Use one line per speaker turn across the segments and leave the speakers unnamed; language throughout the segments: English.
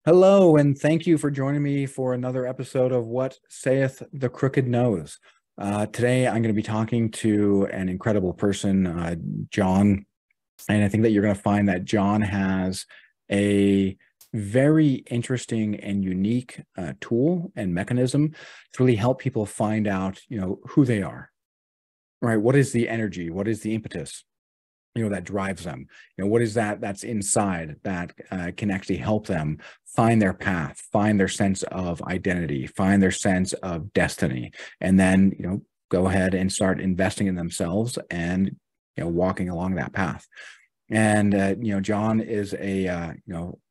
Hello, and thank you for joining me for another episode of What Saith the Crooked Nose. Today, I'm going to be talking to an incredible person, John, and I think that you're going to find that John has a very interesting and unique tool and mechanism to really help people find out, who they are, right? What is the energy? What is the impetus? That drives them. What is that's inside that can actually help them find their path, find their sense of identity, find their sense of destiny, and then go ahead and start investing in themselves and walking along that path. And John is a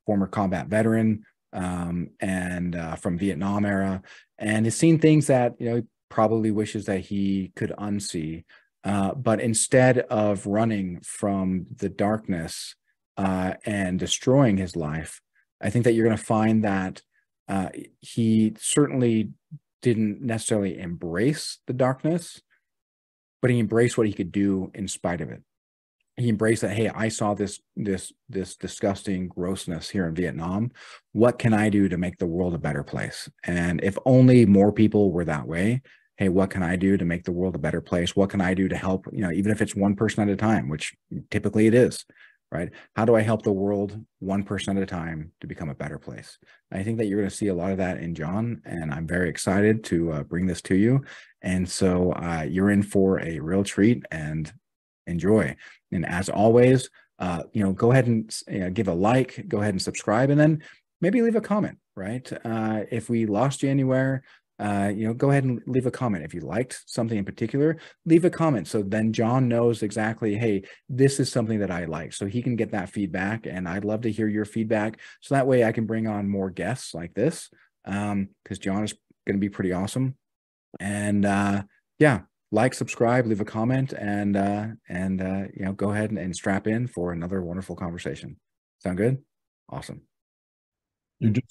former combat veteran, and from Vietnam era, and has seen things that he probably wishes that he could unsee. But instead of running from the darkness and destroying his life, I think that you're going to find that he certainly didn't necessarily embrace the darkness, but he embraced what he could do in spite of it. He embraced that, hey, I saw this disgusting grossness here in Vietnam. What can I do to make the world a better place? And if only more people were that way, hey, what can I do to make the world a better place? What can I do to help, even if it's one person at a time, which typically it is, right? How do I help the world one person at a time to become a better place? I think that you're going to see a lot of that in John, and I'm very excited to bring this to you. And so you're in for a real treat, and enjoy. And as always, go ahead and give a like, go ahead and subscribe, and then maybe leave a comment, right? If we lost you anywhere, go ahead and leave a comment. If you liked something in particular, leave a comment. So then John knows exactly, hey, this is something that I like. So he can get that feedback, and I'd love to hear your feedback. So that way I can bring on more guests like this, because John is going to be pretty awesome. And yeah, like, subscribe, leave a comment, and go ahead and strap in for another wonderful conversation. Sound good? Awesome.
You just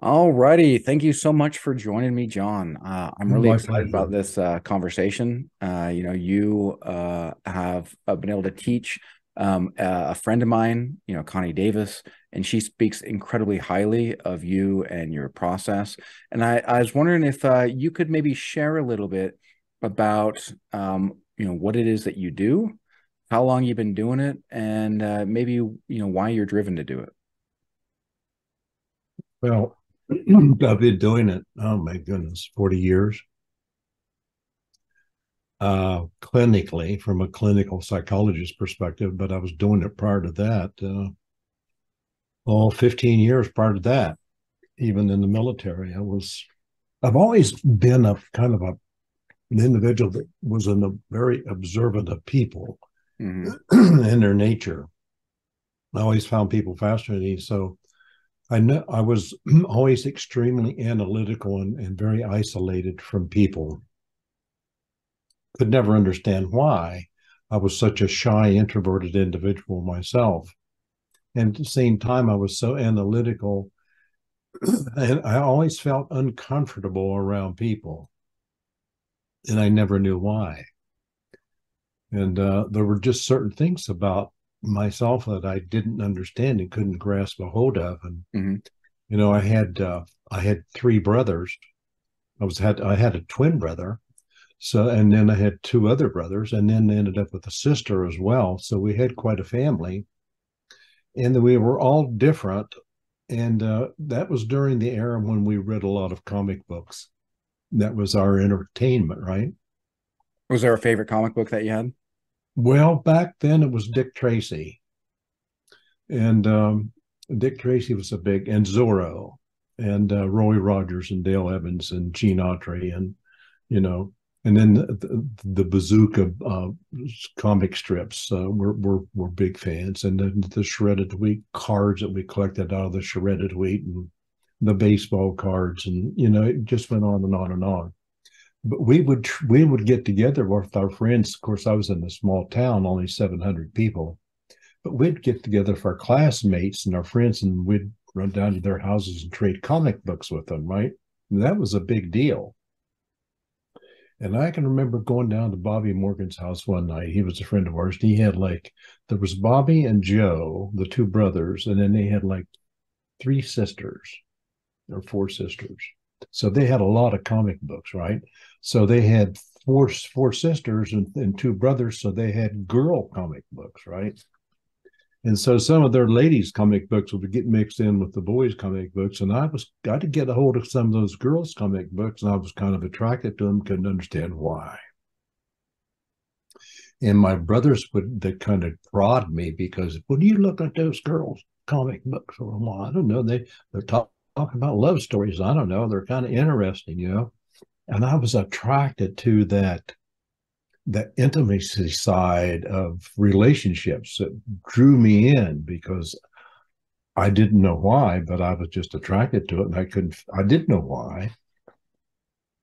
All righty. Thank you so much for joining me, John. I'm really
my
excited about
pleasure.
this conversation. You have been able to teach a friend of mine, Connie Davis, and she speaks incredibly highly of you and your process. And I was wondering if you could maybe share a little bit about, what it is that you do, how long you've been doing it, and maybe, why you're driven to do it.
Well, I've been doing it, oh my goodness, 40 years. Clinically, from a clinical psychologist perspective, but I was doing it prior to that. 15 years prior to that, even in the military. I've always been a kind of an individual that was very observant of people
Mm-hmm.
and their nature. I always found people fascinating. So I know I was always extremely analytical and very isolated from people. Could never understand why I was such a shy, introverted individual myself. And at the same time, I was so analytical, and I always felt uncomfortable around people, and I never knew why. And there were just certain things about myself that I didn't understand and couldn't grasp a hold of. And
Mm-hmm.
I had three brothers. I had a twin brother. So, and then I had two other brothers, and then ended up with a sister as well. So we had quite a family, and we were all different. And that was during the era when we read a lot of comic books. That was our entertainment, right?
Was there a favorite comic book that you had?
Well, back then it was Dick Tracy, and Dick Tracy was and Zorro, and Roy Rogers and Dale Evans and Gene Autry, and you know, and then the Bazooka comic strips were big fans, and then the Shredded Wheat cards that we collected out of the Shredded Wheat, and the baseball cards, and it just went on and on and on. But we would get together with our friends. Of course, I was in a small town, only 700 people, but we'd get together with our classmates and our friends, and we'd run down to their houses and trade comic books with them, right? And that was a big deal. And I can remember going down to Bobby Morgan's house one night. He was a friend of ours. And he had there was Bobby and Joe, the two brothers, and then they had three sisters or four sisters. So they had a lot of comic books, right? So they had four sisters and two brothers. So they had girl comic books, right? And so some of their ladies' comic books would get mixed in with the boys' comic books. And I got to get a hold of some of those girls' comic books, and I was kind of attracted to them, couldn't understand why. And my brothers they kind of prod me because, well, do you look at those girls' comic books? Well, I don't know. They're talking about love stories. I don't know. They're kind of interesting, you know. And I was attracted to that intimacy side of relationships that drew me in because I didn't know why, but I was just attracted to it, and I didn't know why.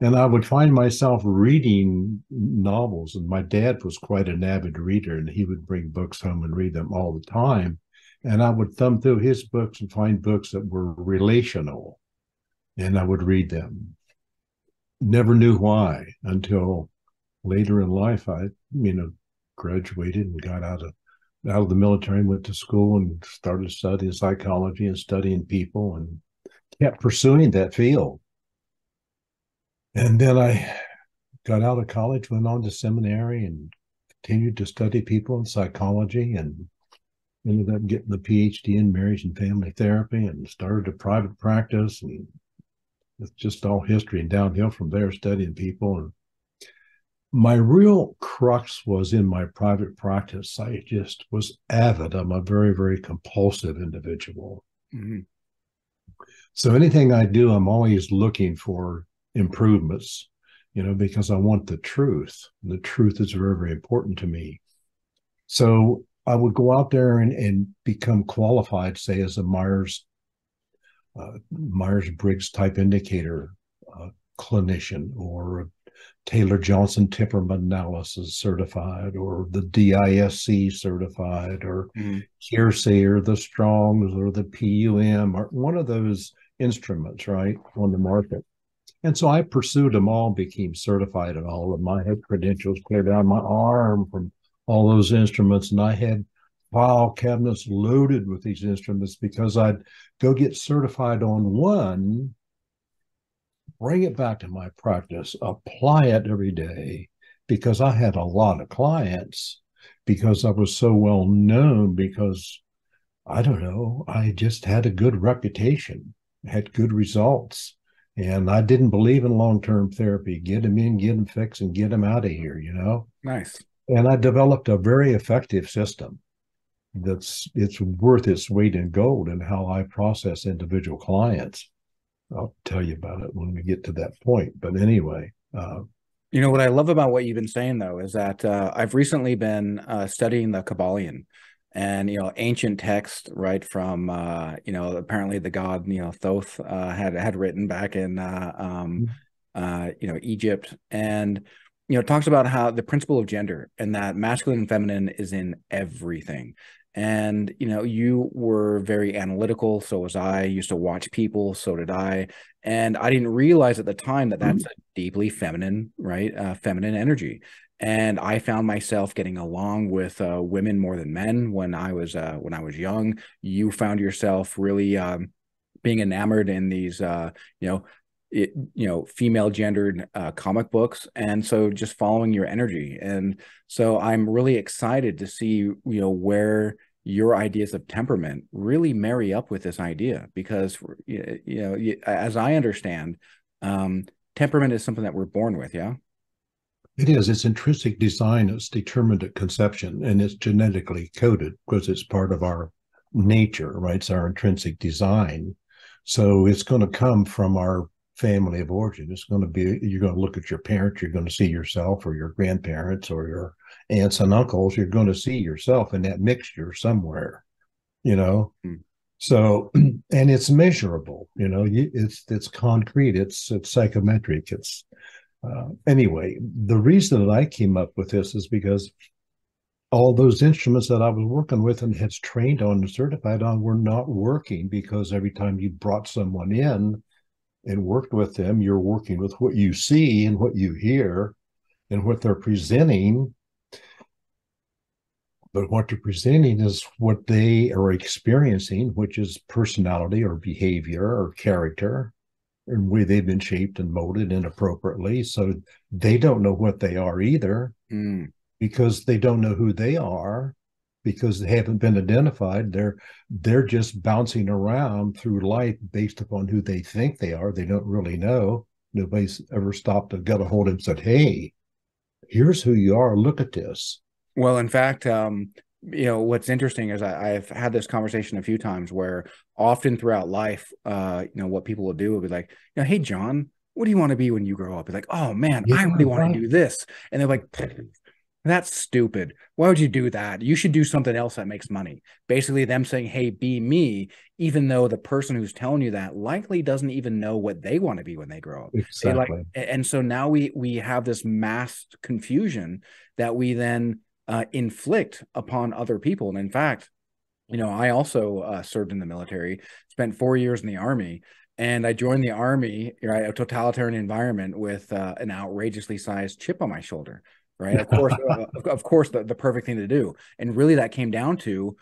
And I would find myself reading novels, and my dad was quite an avid reader, and he would bring books home and read them all the time. And I would thumb through his books and find books that were relational, and I would read them. Never knew why until later in life. I, graduated and got out of the military and went to school and started studying psychology and studying people and kept pursuing that field. And then I got out of college, went on to seminary and continued to study people in psychology, and ended up getting the PhD in marriage and family therapy and started a private practice. And it's just all history and downhill from there, studying people. And my real crux was in my private practice. I just was avid. I'm a very, very compulsive individual. Mm-hmm. So anything I do, I'm always looking for improvements, because I want the truth. The truth is very, very important to me. So I would go out there and become qualified, say, as a Myers-Briggs type indicator clinician, or Taylor-Johnson temperament analysis certified, or the DISC certified, or Hearsay, or the Strongs, or the PUM, or one of those instruments, right, on the market. And so I pursued them all, became certified in all of them. I had credentials clear down my arm from all those instruments, and I had file cabinets loaded with these instruments because I'd go get certified on one, bring it back to my practice, apply it every day, because I had a lot of clients, because I was so well known, because I don't know, I just had a good reputation, had good results. And I didn't believe in long-term therapy. Get them in, get them fixed, and get them out of here,
Nice.
And I developed a very effective system it's worth its weight in gold in how I process individual clients. I'll tell you about it when we get to that point. But anyway.
What I love about what you've been saying, though, is that I've recently been studying the Kabbalion. And ancient text, right, from apparently the god Thoth had written back in Egypt, and talks about how the principle of gender, and that masculine and feminine is in everything. And you were very analytical, so was I. Used to watch people, so did I. And I didn't realize at the time that that's a deeply feminine, right, feminine energy. And I found myself getting along with women more than men when I was young. You found yourself really being enamored in these female gendered comic books, and so just following your energy. And so I'm really excited to see where your ideas of temperament really marry up with this idea, because as I understand, temperament is something that we're born with. Yeah.
It is. It's intrinsic design. It's determined at conception, and it's genetically coded because it's part of our nature, right? It's our intrinsic design. So it's going to come from our family of origin. It's going to be, you're going to look at your parents, you're going to see yourself, or your grandparents, or your aunts and uncles. You're going to see yourself in that mixture somewhere, So, and it's measurable, it's concrete, it's psychometric, anyway, the reason that I came up with this is because all those instruments that I was working with and had trained on and certified on were not working, because every time you brought someone in and worked with them, you're working with what you see and what you hear and what they're presenting. But what they're presenting is what they are experiencing, which is personality or behavior or character, and way they've been shaped and molded inappropriately. So they don't know what they are either, because they don't know who they are, because they haven't been identified. They're just bouncing around through life based upon who they think they are. They don't really know. Nobody's ever stopped and got a hold of them and said, "Hey, here's who you are. Look at this."
Well, in fact, what's interesting is I've had this conversation a few times where often throughout life, what people will do will be like, hey, John, what do you want to be when you grow up? It's like, oh man,
Yeah,
I really want
right.
to do this. And they're like, that's stupid. Why would you do that? You should do something else that makes money. Basically, them saying, hey, be me, even though the person who's telling you that likely doesn't even know what they want to be when they grow up.
Exactly.
And so now we have this mass confusion that we then inflict upon other people. And in fact, I also served in the military, spent 4 years in the Army, and I joined the Army, right, a totalitarian environment with an outrageously sized chip on my shoulder, right? Of course, the perfect thing to do. And really, that came down to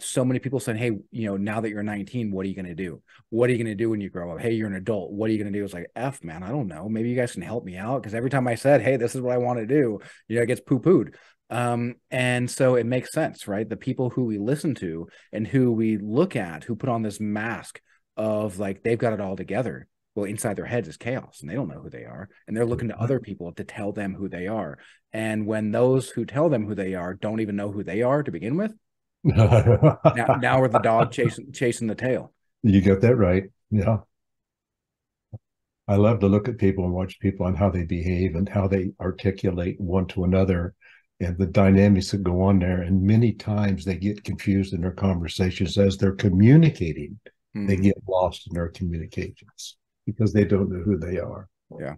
so many people saying, hey, now that you're 19, what are you going to do? What are you going to do when you grow up? Hey, you're an adult. What are you going to do? It's like, F, man, I don't know. Maybe you guys can help me out. Because every time I said, hey, this is what I want to do, it gets poo-pooed. And so it makes sense, right? The people who we listen to and who we look at, who put on this mask of like, they've got it all together. Well, inside their heads is chaos and they don't know who they are. And they're looking to other people to tell them who they are. And when those who tell them who they are don't even know who they are to begin with, now we're the dog chasing the tail.
You get that right. Yeah. I love to look at people and watch people and how they behave and how they articulate one to another and the dynamics that go on there. And many times they get confused in their conversations as they're communicating. They get lost in their communications because they don't know who they are.
Yeah.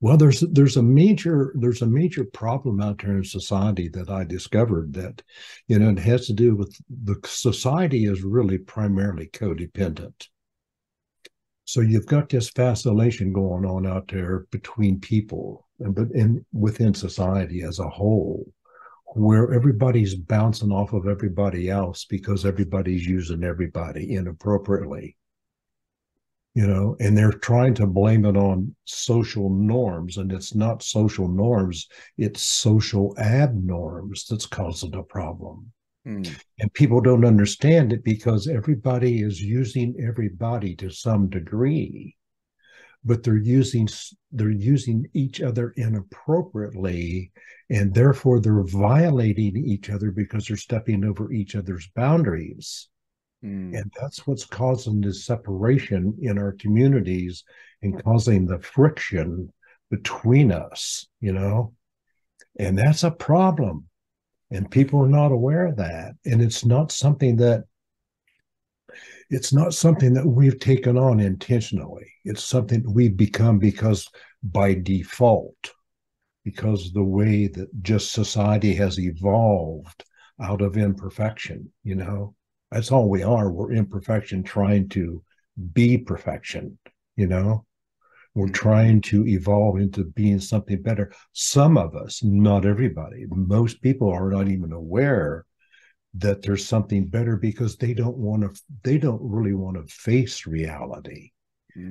Well, there's a major problem out there in society that I discovered that, it has to do with the society is really primarily codependent. So you've got this vacillation going on out there between people, but within society as a whole, where everybody's bouncing off of everybody else because everybody's using everybody inappropriately. And they're trying to blame it on social norms, and it's not social norms, it's social abnorms that's causing the problem. And people don't understand it because everybody is using everybody to some degree, but they're using each other inappropriately, and therefore they're violating each other because they're stepping over each other's boundaries. And that's what's causing this separation in our communities and causing the friction between us, and that's a problem. And people are not aware of that. And it's not something that we've taken on intentionally. It's something that we've become because by default, because the way that just society has evolved out of imperfection, that's all we are. We're imperfection trying to be perfection, We're trying to evolve into being something better. Some of us, not everybody, most people are not even aware that there's something better because they don't really want to face reality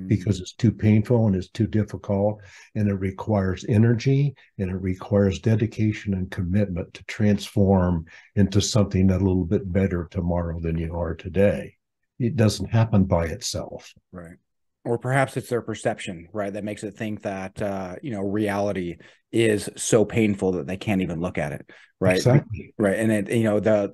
because it's too painful and it's too difficult, and it requires energy and it requires dedication and commitment to transform into something a little bit better tomorrow than you are today. It doesn't happen by itself.
Right. Or perhaps it's their perception, right, that makes it think that reality is so painful that they can't even look at it, right?
Exactly.
Right. And it,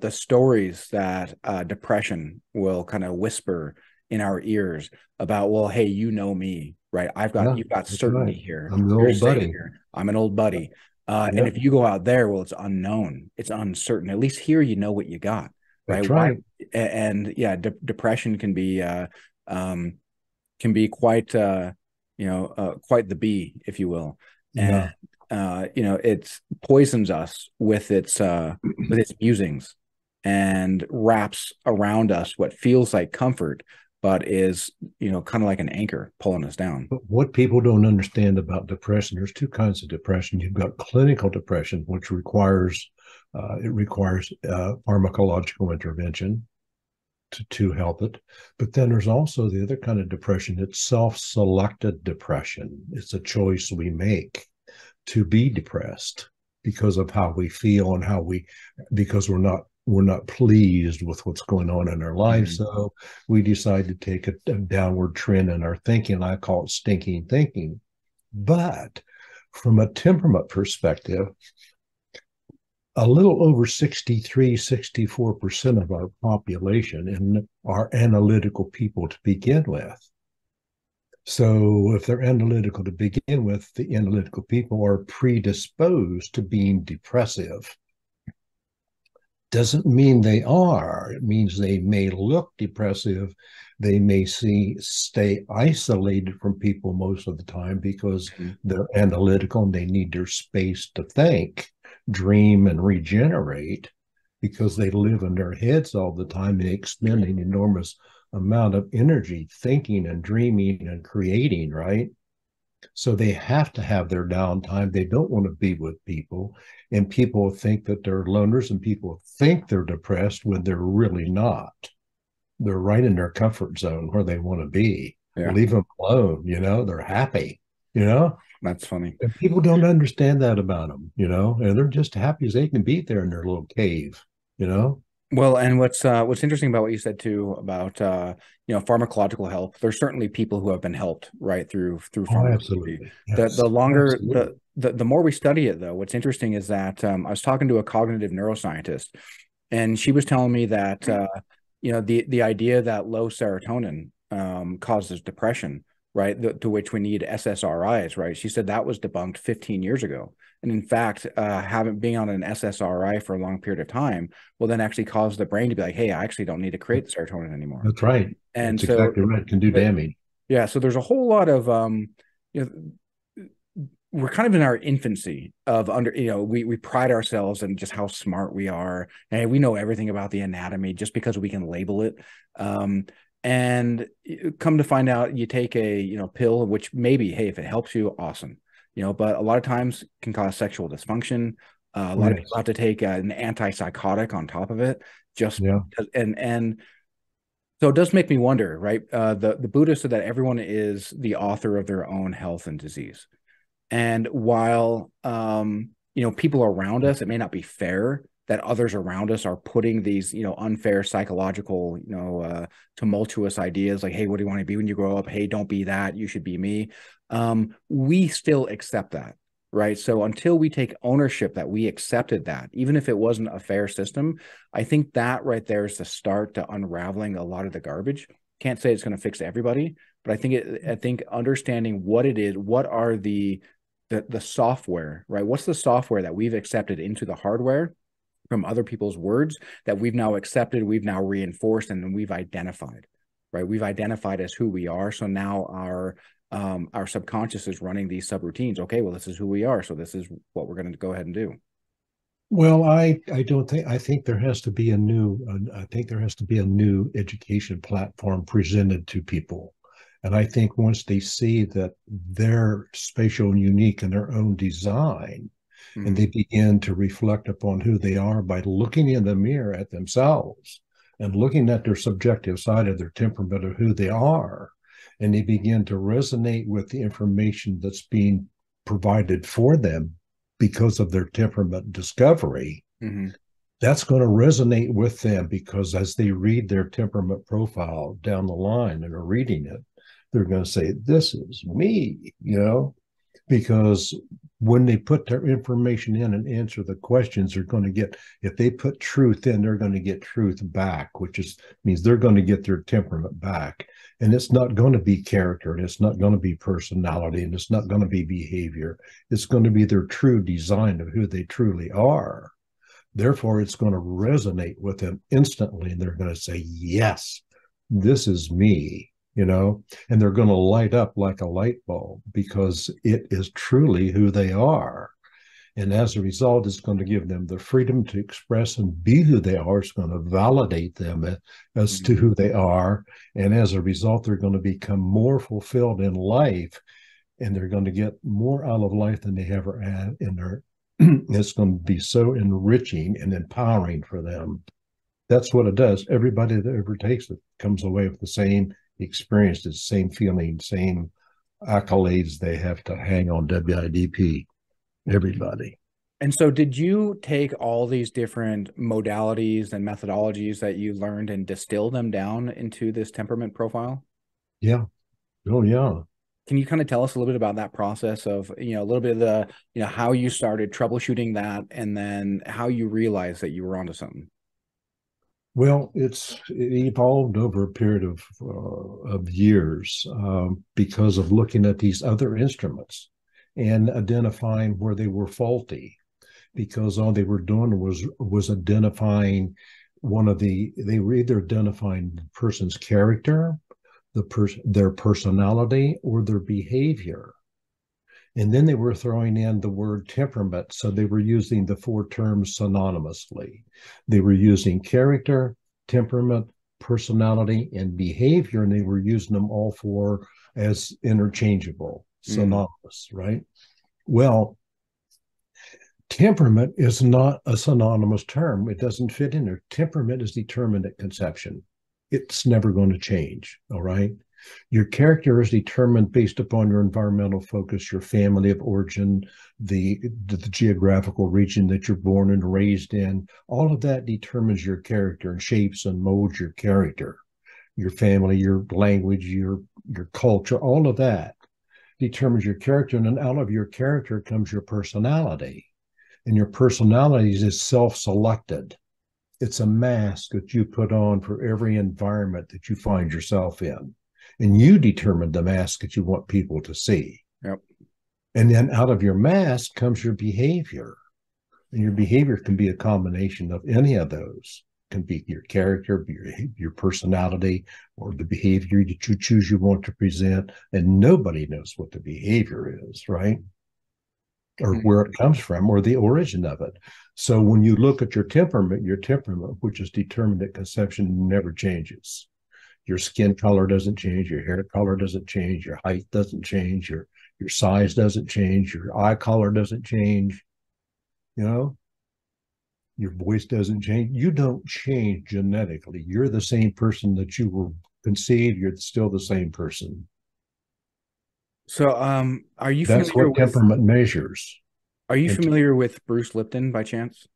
the stories that depression will kind of whisper in our ears about, well, hey, me, right? You've got certainty
right.
here.
I'm an old buddy.
Here. I'm an old buddy. And if you go out there, well, it's unknown, it's uncertain. At least here, you know what you got, right?
That's right.
And yeah, depression can be quite quite the bee, if you will. And it poisons us with its musings and wraps around us what feels like comfort, but is kind of like an anchor pulling us down.
But what people don't understand about depression, there's two kinds of depression. You've got clinical depression, which requires It requires pharmacological intervention to help it. But then there's also the other kind of depression. It's self-selected depression. It's a choice we make to be depressed because of how we feel and because we're not pleased with what's going on in our life. So we decide to take a downward trend in our thinking. I call it stinking thinking. But from a temperament perspective, a little over 64% of our population are analytical people to begin with. So if they're analytical to begin with, the analytical people are predisposed to being depressive. Doesn't mean they are. It means they may look depressive. They may stay isolated from people most of the time because they're analytical and they need their space to think, dream, and regenerate, because they live in their heads all the time and expend an enormous amount of energy thinking and dreaming and creating, right? So they have to have their downtime. They don't want to be with people. And people think that they're loners, and people think they're depressed when they're really not. They're right in their comfort zone where they want to be. Yeah. Leave them alone, they're happy,
That's funny.
And people don't understand that about them, and they're just happy as they can be there in their little cave,
Well, and what's interesting about what you said too about pharmacological help. There's certainly people who have been helped right through pharmacology.
Absolutely. Yes.
The longer the more we study it, though, what's interesting is that I was talking to a cognitive neuroscientist, and she was telling me that the idea that low serotonin causes depression, right? To which we need SSRIs, right? She said that was debunked 15 years ago. And in fact, being on an SSRI for a long period of time will then actually cause the brain to be like, hey, I actually don't need to create the serotonin anymore.
That's right.
And
that's exactly right. It can do damage.
Yeah. So there's a whole lot of, we're kind of in our infancy of we pride ourselves in just how smart we are. And we know everything about the anatomy just because we can label it. And come to find out, you take a, pill, which maybe, hey, if it helps you, awesome. But a lot of times can cause sexual dysfunction. A lot of people have to take an antipsychotic on top of it, just because, and so it does make me wonder, right? The Buddha said that everyone is the author of their own health and disease. And while people around us, it may not be fair that others around us are putting these, unfair psychological, tumultuous ideas like, hey, what do you want to be when you grow up? Hey, don't be that. You should be me. We still accept that, right? So until we take ownership that we accepted that, even if it wasn't a fair system, I think that right there is the start to unraveling a lot of the garbage. Can't say it's going to fix everybody, but I think understanding what it is, what are the software, right? What's the software that we've accepted into the hardware from other people's words that we've now accepted, we've now reinforced, and then we've identified, right? We've identified as who we are. So now our subconscious is running these subroutines. Okay, well, this is who we are. So this is what we're going to go ahead and do.
Well, I think there has to be a new education platform presented to people. And I think once they see that they're spatial and unique in their own design, and they begin to reflect upon who they are by looking in the mirror at themselves and looking at their subjective side of their temperament of who they are, and they begin to resonate with the information that's being provided for them because of their temperament discovery, that's going to resonate with them, because as they read their temperament profile down the line and are reading it, they're going to say, this is me, because when they put their information in and answer the questions, they're going to get, if they put truth in, they're going to get truth back, which means they're going to get their temperament back. And it's not going to be character, and it's not going to be personality, and it's not going to be behavior. It's going to be their true design of who they truly are. Therefore, it's going to resonate with them instantly, and they're going to say, yes, this is me. And they're going to light up like a light bulb because it is truly who they are. And as a result, it's going to give them the freedom to express and be who they are. It's going to validate them as to who they are. And as a result, they're going to become more fulfilled in life, and they're going to get more out of life than they ever had in their It's going to be so enriching and empowering for them. That's what it does. Everybody that ever takes it comes away with the same experience, the same feeling, same accolades they have to hang on WIDP. Everybody.
And so did you take all these different modalities and methodologies that you learned and distill them down into this temperament profile?
Yeah. Oh, yeah.
Can you kind of tell us a little bit about that process of, a little bit of the, how you started troubleshooting that and then how you realized that you were onto something?
Well, it evolved over a period of years because of looking at these other instruments and identifying where they were faulty, because all they were doing was identifying they were either identifying the person's character, their personality, or their behavior. And then they were throwing in the word temperament. So they were using the four terms synonymously. They were using character, temperament, personality, and behavior, and they were using them all four as interchangeable, synonymous, right? Well, temperament is not a synonymous term. It doesn't fit in there. Temperament is determined at conception. It's never going to change, all right? Your character is determined based upon your environmental focus, your family of origin, the geographical region that you're born and raised in. All of that determines your character and shapes and molds your character. Your family, your language, your culture, all of that determines your character. And then out of your character comes your personality. And your personality is self-selected. It's a mask that you put on for every environment that you find yourself in. And you determine the mask that you want people to see.
Yep.
And then out of your mask comes your behavior. And your behavior can be a combination of any of those. It can be your character, your personality, or the behavior that you choose you want to present. And nobody knows what the behavior is, right? Or where it comes from, or the origin of it. So when you look at your temperament, which is determined at conception, never changes. Your skin color doesn't change, your hair color doesn't change, your height doesn't change, your size doesn't change, your eye color doesn't change, your voice doesn't change. You don't change genetically. You're the same person that you were conceived. You're still the same person.
So, are you
That's
familiar
what
with
temperament measures.
Are you familiar with Bruce Lipton by chance?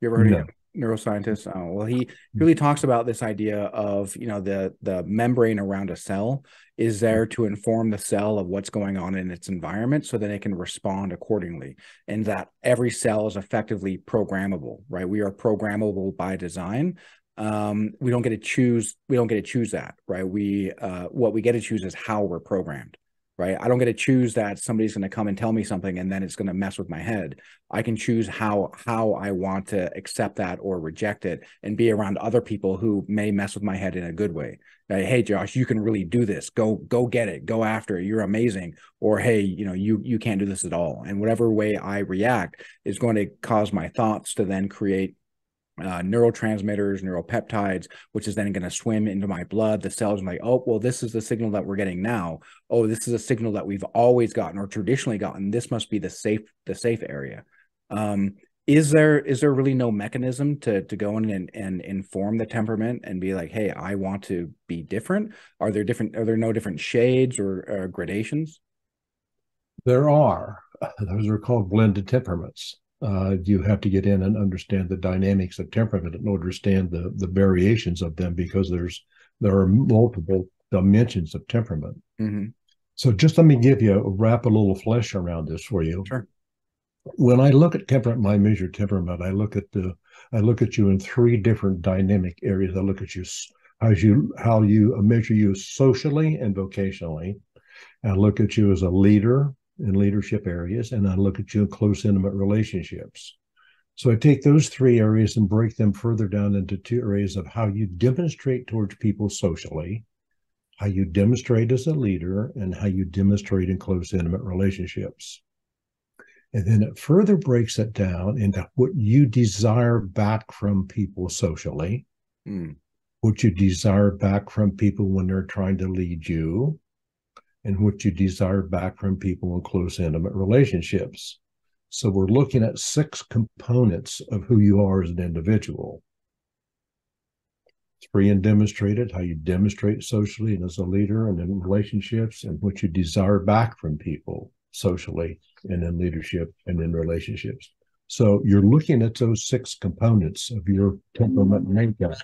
You ever heard of him? Neuroscientist. Oh, well, he really talks about this idea of, the membrane around a cell is there to inform the cell of what's going on in its environment so that it can respond accordingly. And that every cell is effectively programmable, right? We are programmable by design. We don't get to choose. We don't get to choose that, right? What we get to choose is how we're programmed. Right. I don't get to choose that somebody's going to come and tell me something and then it's going to mess with my head. I can choose how I want to accept that or reject it and be around other people who may mess with my head in a good way. Hey, Josh, you can really do this. Go get it. Go after it. You're amazing. Or, hey, you can't do this at all. And whatever way I react is going to cause my thoughts to then create neurotransmitters, neuropeptides, which is then going to swim into my blood. The cells are like, oh, well, this is the signal that we're getting now. Oh, this is a signal that we've always gotten or traditionally gotten. This must be the safe area. Is there really no mechanism to go in and inform the temperament and be like, hey, I want to be different? Are there no different shades or gradations?
There are. Those are called blended temperaments. You have to get in and understand the dynamics of temperament and understand the variations of them, because there are multiple dimensions of temperament.
Mm-hmm.
So just let me wrap a little flesh around this for you.
Sure.
When I look at temperament, my measure temperament, I look at you in three different dynamic areas. I look at you how you measure you socially and vocationally. I look at you as a leader in leadership areas, and I look at you in close, intimate relationships. So I take those three areas and break them further down into two areas of how you demonstrate towards people socially, how you demonstrate as a leader, and how you demonstrate in close, intimate relationships. And then it further breaks it down into what you desire back from people socially, what you desire back from people when they're trying to lead you, and what you desire back from people in close, intimate relationships. So we're looking at 6 components of who you are as an individual. It's free and demonstrated, how you demonstrate socially and as a leader and in relationships, and what you desire back from people socially and in leadership and in relationships. So you're looking at those 6 components of your temperament makeup.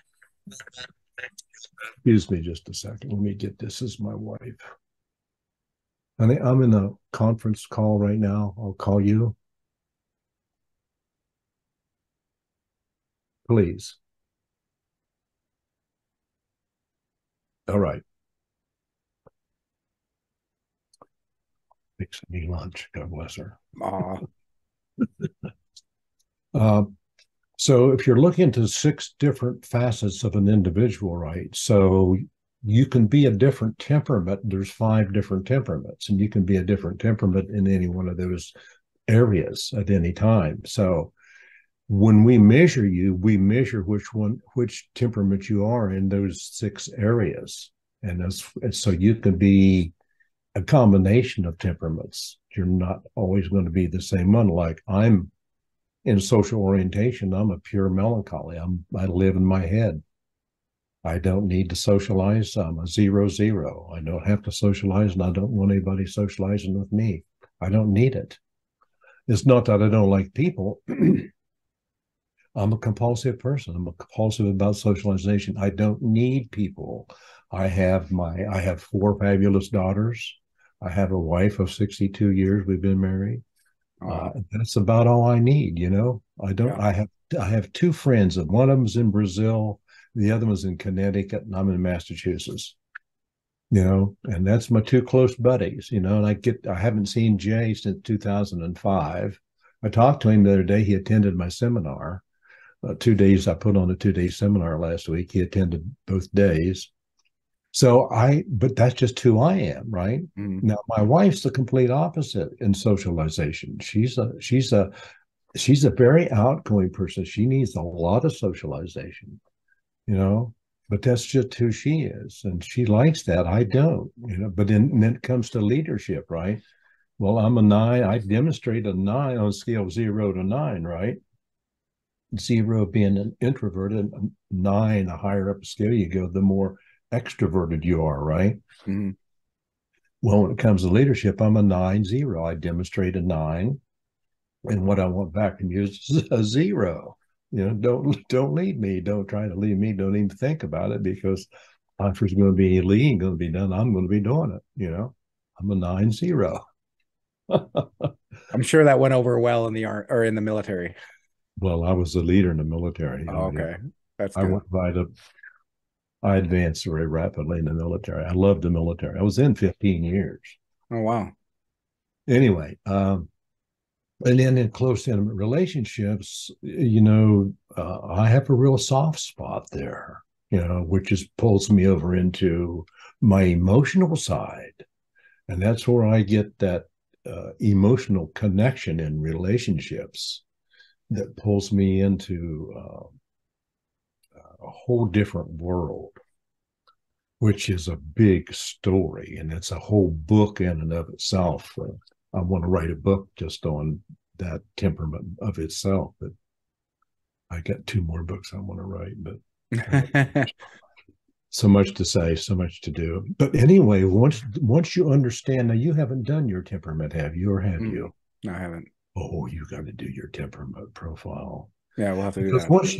Excuse me just a second. Let me get this. This is my wife. Honey, I'm in a conference call right now. I'll call you. Please. All right. Fixing me lunch. God bless her. So if you're looking to 6 different facets of an individual, right? So you can be a different temperament. There's 5 different temperaments, and you can be a different temperament in any one of those areas at any time. So when we measure you, we measure which temperament you are in those 6 areas. And so you can be a combination of temperaments. You're not always going to be the same one. Like I'm in social orientation, I'm a pure melancholy. I live in my head. I don't need to socialize. I'm a 0-0. I don't have to socialize, and I don't want anybody socializing with me. I don't need it. It's not that I don't like people. I'm a compulsive person. I'm a compulsive about socialization. I don't need people. I have 4 fabulous daughters. I have a wife of 62 years. We've been married. That's about all I need. I don't. Yeah. I have 2 friends, and one of them's in Brazil, the other one's in Connecticut, and I'm in Massachusetts. And that's my 2 close buddies. And I haven't seen Jay since 2005. I talked to him the other day. He attended my seminar. 2 days. I put on a 2-day seminar last week. He attended both days. But that's just who I am, right? Mm-hmm. Now, my wife's the complete opposite in socialization. She's a very outgoing person. She needs a lot of socialization, but that's just who she is. And she likes that. I don't, but then it comes to leadership, right? Well, I'm a 9. I demonstrate a 9 on a scale of 0 to 9, right? 0 being an introverted, 9, the higher up the scale you go, the more extroverted you are, right? Mm-hmm. Well, when it comes to leadership, I'm a 9-0. I demonstrate a 9, and what I want back from you is a 0. Don't lead me. Don't try to lead me. Don't even think about it, because if there's going to be leading going to be done, I'm going to be doing it. I'm a 9-0.
I'm sure that went over well in the in the military.
Well, I was a leader in the military.
Oh, okay, that's good.
I advanced very rapidly in the military. I loved the military. I was in 15 years.
Oh, wow.
Anyway, and then in close intimate relationships, I have a real soft spot there, which pulls me over into my emotional side. And that's where I get that emotional connection in relationships that pulls me into a whole different world, which is a big story, and it's a whole book in and of itself. I want to write a book just on that temperament of itself, but I got 2 more books I want to write, but so much to say, so much to do. But anyway, once you understand, now you haven't done your temperament, have you, or have you?
No, I haven't.
Oh, you got to do your temperament profile.
Yeah, we'll have to do
that. Once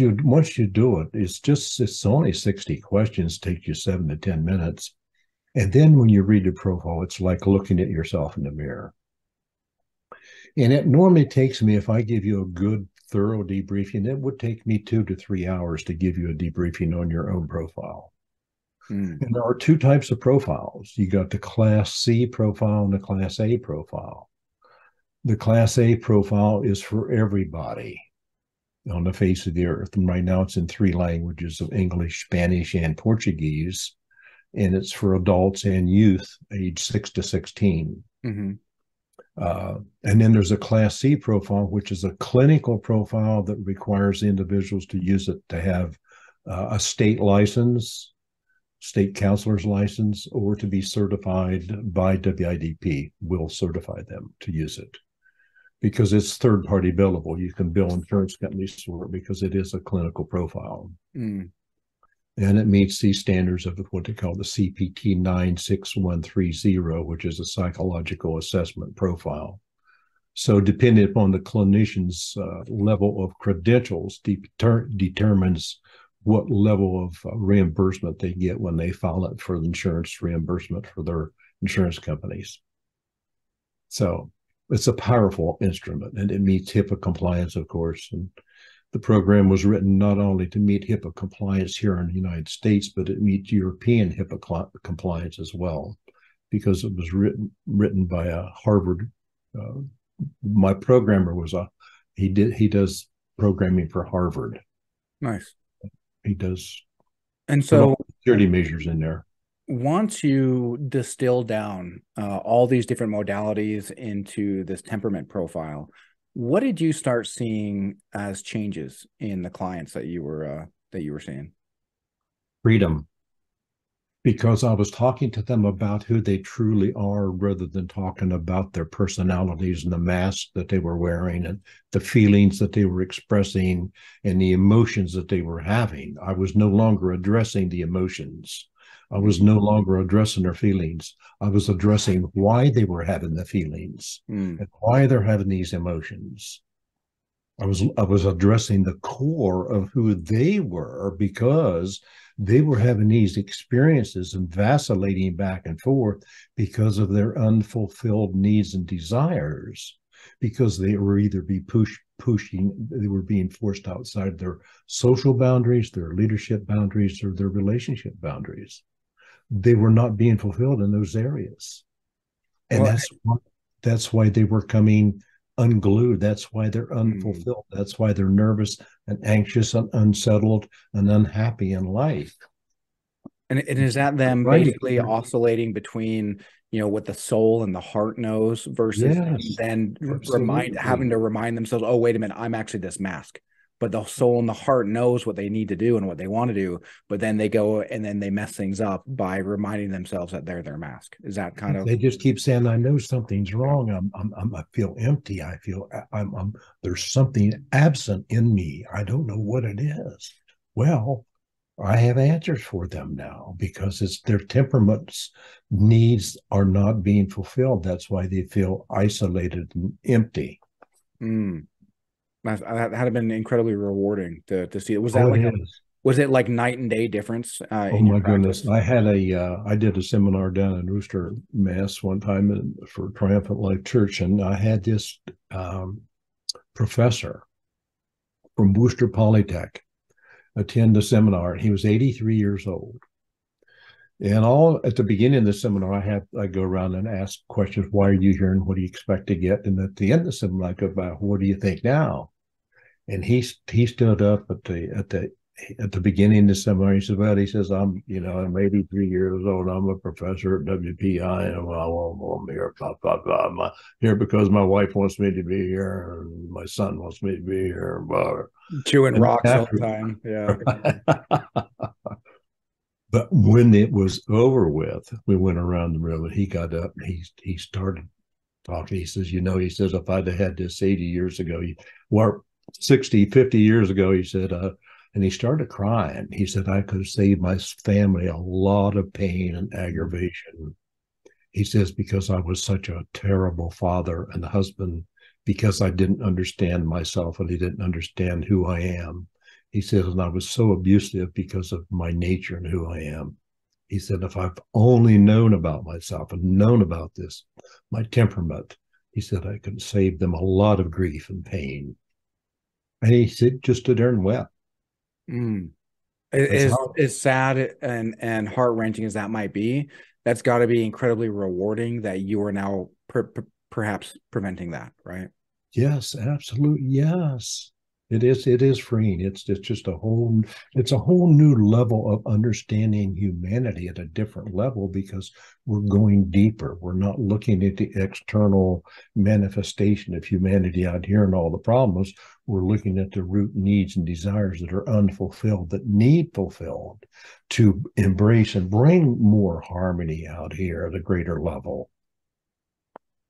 you do it, it's only 60 questions, takes you 7 to 10 minutes. And then when you read the profile, it's like looking at yourself in the mirror. And it normally takes me, if I give you a good, thorough debriefing, it would take me 2 to 3 hours to give you a debriefing on your own profile. And there are 2 types of profiles. You got the Class C profile and the Class A profile. The Class A profile is for everybody on the face of the earth. And right now it's in 3 languages of English, Spanish, and Portuguese. And it's for adults and youth age 6 to 16. Mm-hmm. And then there's a Class C profile, which is a clinical profile that requires the individuals to use it to have a state license, state counselor's license, or to be certified by WIDP. Will certify them to use it. because it's third-party billable. You can bill insurance companies for it because it is a clinical profile.
Mm.
And it meets these standards of what they call the CPT 96130, which is a psychological assessment profile. So depending upon the clinician's level of credentials determines what level of reimbursement they get when they file it for insurance reimbursement for their insurance companies. So it's a powerful instrument, and it meets HIPAA compliance, of course. And the program was written not only to meet HIPAA compliance here in the United States, but it meets European HIPAA compliance as well, because it was written by a Harvard. My programmer was he does programming for Harvard.
Nice.
He does,
and so
security measures in there.
Once you distill down all these different modalities into this temperament profile, what did you start seeing as changes in the clients that you were seeing?
Freedom. Because I was talking to them about who they truly are rather than talking about their personalities and the mask that they were wearing and the feelings that they were expressing and the emotions that they were having. I was no longer addressing the emotions. I was no longer addressing their feelings. I was addressing why they were having the feelings and why they're having these emotions. I was addressing the core of who they were, because they were having these experiences and vacillating back and forth because of their unfulfilled needs and desires, because they were either they were being forced outside their social boundaries, their leadership boundaries, or their relationship boundaries. They were not being fulfilled in those areas. And that's why they were coming unglued. That's why they're unfulfilled. That's why they're nervous and anxious and unsettled and unhappy in life.
And is that them basically oscillating between, what the soul and the heart knows versus then having to remind themselves, oh, wait a minute, I'm actually this mask. But the soul and the heart knows what they need to do and what they want to do, but then they go and then they mess things up by reminding themselves that they're their mask. Is that kind of?
They just keep saying, "I know something's wrong. I feel empty. I feel there's something absent in me. I don't know what it is." Well, I have answers for them now, because it's their temperament's needs are not being fulfilled. That's why they feel isolated and empty.
That had been incredibly rewarding to see. Was that was it like night and day difference?
Oh my goodness! I had I did a seminar down in Worcester, Mass, one time for Triumphant Life Church, and I had this professor from Worcester Polytech attend the seminar. He was 83 years old. And at the beginning of the seminar, I go around and ask questions. Why are you here, and what do you expect to get? And at the end of the seminar, I go about, what do you think now? And he stood up at the beginning of the seminar. He says, I'm 83 years old. I'm a professor at WPI, and I'm here, blah, blah, blah. I'm here because my wife wants me to be here, and my son wants me to be here, blah.
Chewing rocks all the time. Yeah.
But when it was over with, we went around the room, and he got up and he started talking. He says, if I'd have had this 80 years ago, 60, 50 years ago, he said, and he started crying. He said, I could have saved my family a lot of pain and aggravation. He says, because I was such a terrible father and husband, because I didn't understand myself and he didn't understand who I am. He says, and I was so abusive because of my nature and who I am. He said, if I've only known about myself and known about this, my temperament, he said, I could save them a lot of grief and pain. And he said, just stood there and wept.
As sad and heart-wrenching as that might be, that's got to be incredibly rewarding that you are now perhaps preventing that, right?
Yes, absolutely. Yes. It is freeing. It's just a whole new level of understanding humanity at a different level, because we're going deeper. We're not looking at the external manifestation of humanity out here and all the problems. We're looking at the root needs and desires that are unfulfilled, that need fulfilled, to embrace and bring more harmony out here at a greater level.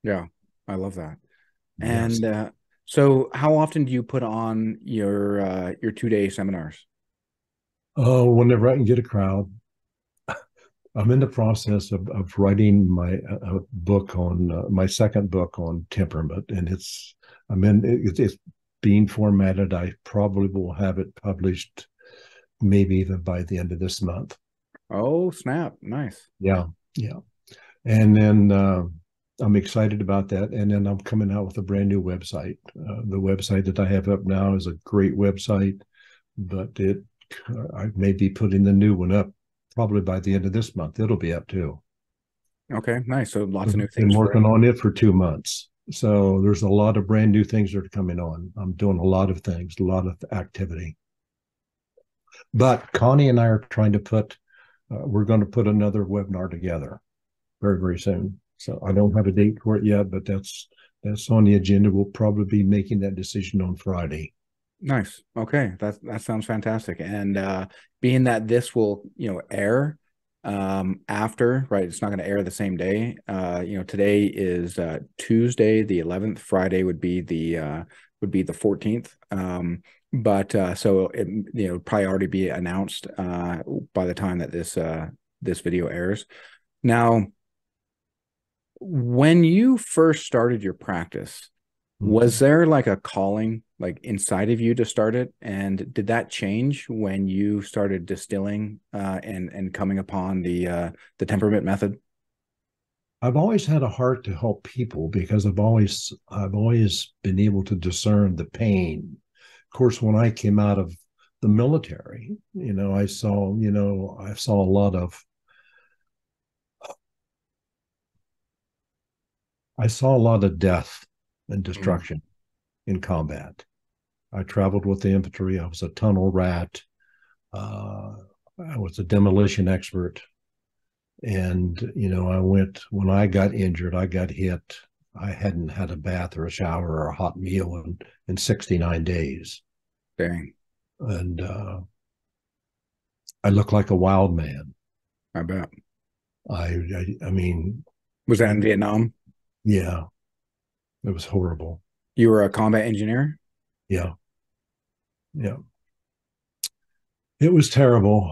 Yeah, I love that.
Yes.
And so how often do you put on your 2-day seminars?
Oh, whenever I can get a crowd. I'm in the process of writing my book on my second book on temperament, and it's being formatted. I probably will have it published maybe even by the end of this month.
Oh, snap. Nice.
Yeah, yeah. And then I'm excited about that. And then I'm coming out with a brand new website. The website that I have up now is a great website, but I may be putting the new one up probably by the end of this month. It'll be up too.
Okay, nice. So lots of new
I've been
things for
working on it for 2 months. So there's a lot of brand new things that are coming on. I'm doing a lot of things, a lot of activity. But Connie and I are trying to we're going to put another webinar together very, very soon. So I don't have a date for it yet, but that's on the agenda. We'll probably be making that decision on Friday.
Nice. Okay, that sounds fantastic. And being that this will, air after, right? It's not going to air the same day. Today is Tuesday, the 11th. Friday would be the 14th. But so it probably already be announced by the time that this video airs. Now, when you first started your practice, was there like a calling like inside of you to start it? And did that change when you started distilling and coming upon the temperament method?
I've always had a heart to help people because I've always been able to discern the pain. Of course, when I came out of the military, I saw a lot of death and destruction in combat. I traveled with the infantry. I was a tunnel rat. I was a demolition expert. And, when I got injured, I got hit. I hadn't had a bath or a shower or a hot meal in 69 days.
Dang,
And I looked like a wild man.
I bet.
I mean,
Was that in Vietnam?
yeah, it was horrible.
You were a combat engineer?
Yeah, yeah. It was terrible.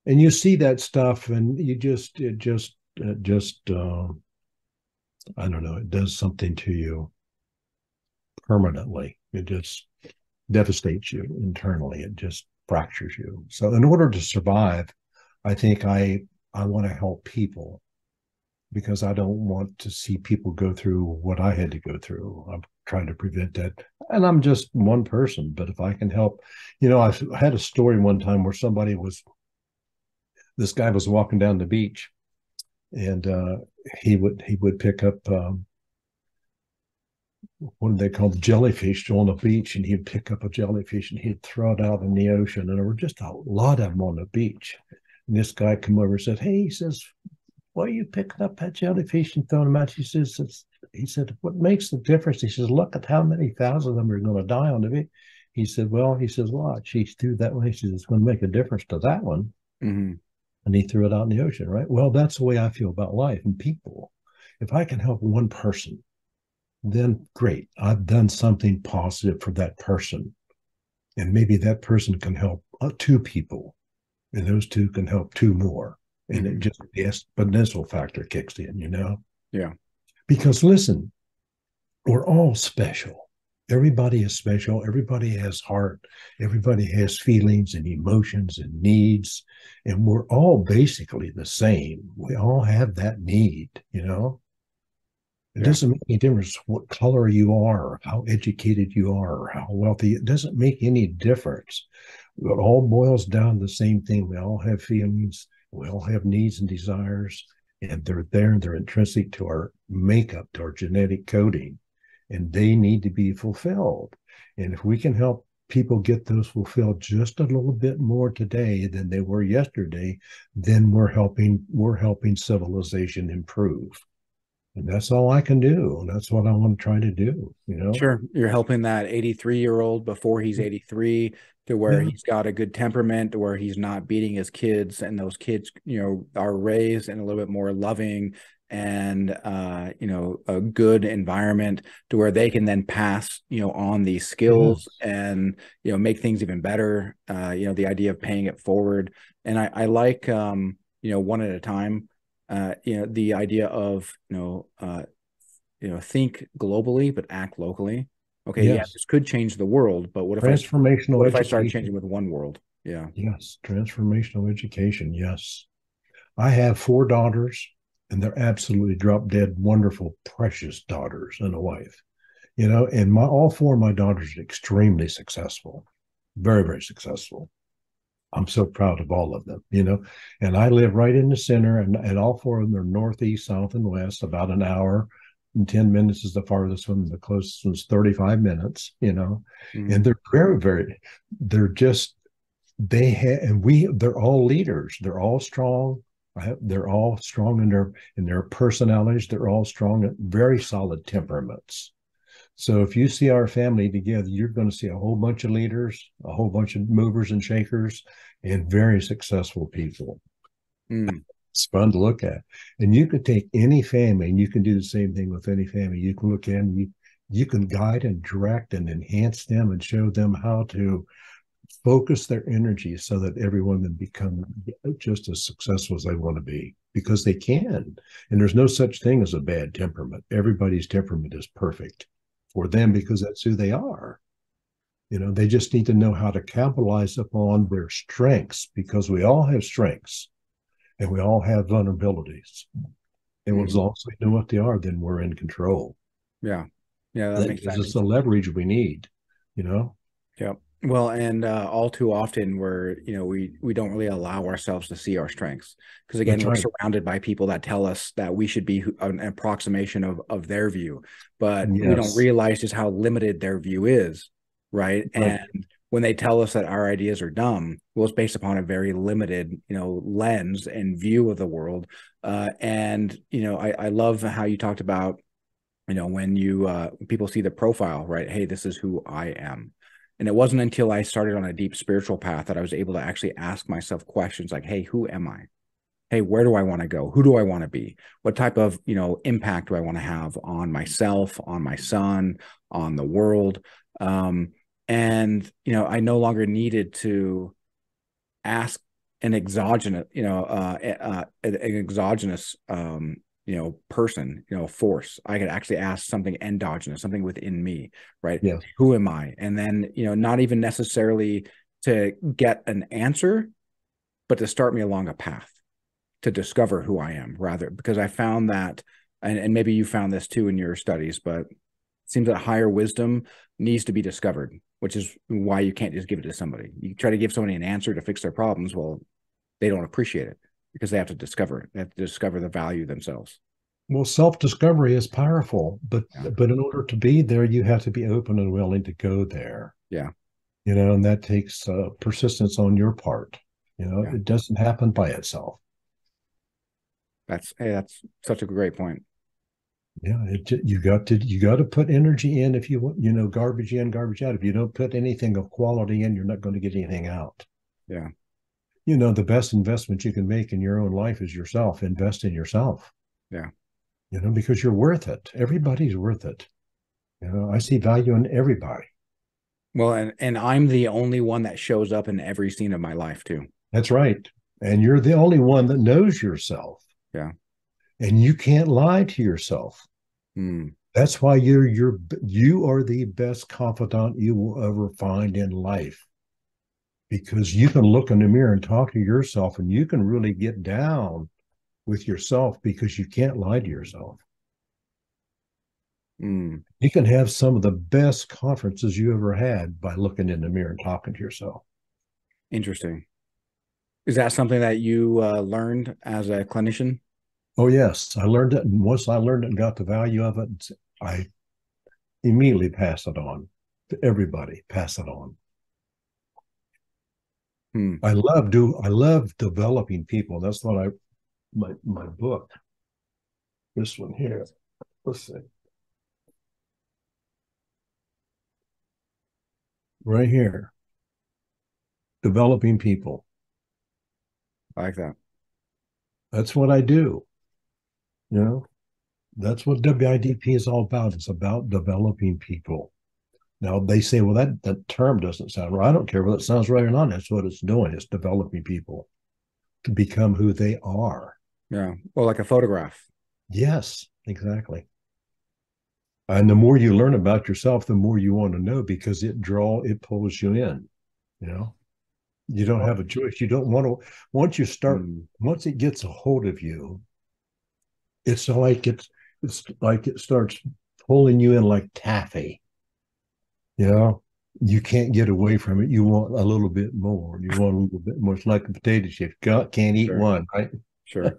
And you see that stuff, and I don't know, it does something to you permanently. It just devastates you internally. It just fractures you. So in order to survive, I think I want to help people because I don't want to see people go through what I had to go through. I'm trying to prevent that. And I'm just one person, but if I can help, I had a story one time where this guy was walking down the beach, and he would pick up what do they call the jellyfish on the beach, and he'd pick up a jellyfish and he'd throw it out in the ocean, and there were just a lot of them on the beach. And this guy come over and said, "Hey," he says, "why are you picking up that jellyfish and throwing them out?" He said, "What makes the difference?" He says, "Look at how many thousand of them are going to die on the beach." He said, "Watch." He threw that one. He says, "It's going to make a difference to that one."
Mm-hmm.
And he threw it out in the ocean, right? Well, that's the way I feel about life and people. If I can help one person, then great. I've done something positive for that person. And maybe that person can help 2 people, and those 2 can help 2 more. And it just, the exponential factor kicks in.
Yeah.
Because listen, we're all special. Everybody is special. Everybody has heart. Everybody has feelings and emotions and needs. And we're all basically the same. We all have that need. It doesn't make any difference what color you are, or how educated you are, or how wealthy. It doesn't make any difference. It all boils down to the same thing. We all have feelings. We all have needs and desires. And they're there, and they're intrinsic to our makeup, to our genetic coding. And they need to be fulfilled. And if we can help people get those fulfilled just a little bit more today than they were yesterday, then we're helping civilization improve. And that's all I can do. And that's what I want to try to do.
Sure. You're helping that 83-year-old before he's 83 to where he's got a good temperament, to where he's not beating his kids, and those kids, are raised in a little bit more loving, and a good environment to where they can then pass on these skills
Yes.
and make things even better. The idea of paying it forward, and I like one at a time. The idea of think globally but act locally. Okay, yeah,
Yes.
this could change the world, but
Transformational
what if I start changing
education.
with one world? Yeah.
Yes. Transformational education. Yes. I have 4 daughters, and they're absolutely drop dead, wonderful, precious daughters and a wife. And all 4 of my daughters are extremely successful, very, very successful. I'm so proud of all of them. And I live right in the center, and all 4 of them are northeast, south, and west, about an hour. And 10 minutes is the farthest one. The closest one's 35 minutes.
Mm-hmm.
And they're very, very, they're just, they're all leaders. They're all strong. They're all strong in their personalities. They're all strong, very solid temperaments. So if you see our family together, you're going to see a whole bunch of leaders, a whole bunch of movers and shakers, and very successful people.
Mm.
It's fun to look at. And you can take any family, and you can do the same thing with any family. You can look in, you can guide and direct and enhance them and show them how to focus their energy so that everyone can become just as successful as they want to be, because they can. And there's no such thing as a bad temperament. Everybody's temperament is perfect for them because that's who they are. They just need to know how to capitalize upon their strengths, because we all have strengths and we all have vulnerabilities. And as
Mm.
long as we know what they are, then we're in control.
Yeah. Yeah, that
That
makes
gives us
sense.
the leverage we need.
Yeah. Well, and all too often we don't really allow ourselves to see our strengths, because again,
That's
we're
right.
surrounded by people that tell us that we should be an approximation of their view, but we don't
Yes.
realize just how limited their view is, right?
Right.
And when they tell us that our ideas are dumb, well, it's based upon a very limited, lens and view of the world. And I love how you talked about, when people see the profile, right? Hey, this is who I am. And it wasn't until I started on a deep spiritual path that I was able to actually ask myself questions like, hey, who am I? Hey, where do I want to go? Who do I want to be? What type of, impact do I want to have on myself, on my son, on the world? And, I no longer needed to ask an exogenous, an exogenous, person, force. I could actually ask something endogenous, something within me, right?
Yes.
Who am I? And then, not even necessarily to get an answer, but to start me along a path to discover who I am, rather, because I found that, and maybe you found this too in your studies, but it seems that higher wisdom needs to be discovered, which is why you can't just give it to somebody. You try to give somebody an answer to fix their problems. Well, they don't appreciate it because they have to discover it. They have to discover the value themselves.
Well, self-discovery is powerful, but
Yeah.
but in order to be there, you have to be open and willing to go there.
Yeah.
And that takes persistence on your part.
Yeah.
It doesn't happen by itself.
That's such a great point.
Yeah, you got to put energy in if you want, garbage in, garbage out. If you don't put anything of quality in, you're not going to get anything out.
Yeah.
The best investment you can make in your own life is yourself. Invest in yourself.
Yeah.
Because you're worth it. Everybody's worth it. I see value in everybody.
Well, and I'm the only one that shows up in every scene of my life too.
That's right. And you're the only one that knows yourself.
Yeah.
And you can't lie to yourself.
Mm.
That's why you are the best confidant you will ever find in life, because you can look in the mirror and talk to yourself, and you can really get down with yourself because you can't lie to yourself.
Mm.
You can have some of the best conferences you ever had by looking in the mirror and talking to yourself.
Interesting. Is that something that you learned as a clinician?
Oh, yes. I learned it. And once I learned it and got the value of it, I immediately pass it on to everybody. Pass it on.
Hmm.
I love developing people. That's what my book, this one here. Let's see. Right here. Developing people.
I like that.
That's what I do. You know, that's what WIDP is all about. It's about developing people. Now they say, well, that term doesn't sound right. I don't care whether it sounds right or not. That's what it's doing. It's developing people to become who they are.
Yeah. Well, like a photograph.
Yes, exactly. And the more you learn about yourself, the more you want to know because it pulls you in. You know, you don't have a choice. You don't want to. Once it gets a hold of you, it's like it starts pulling you in like taffy. You know, you can't get away from it. You want a little bit more. You want a little bit more. It's like a potato chip. Can't eat
Sure.
one, right?
Sure.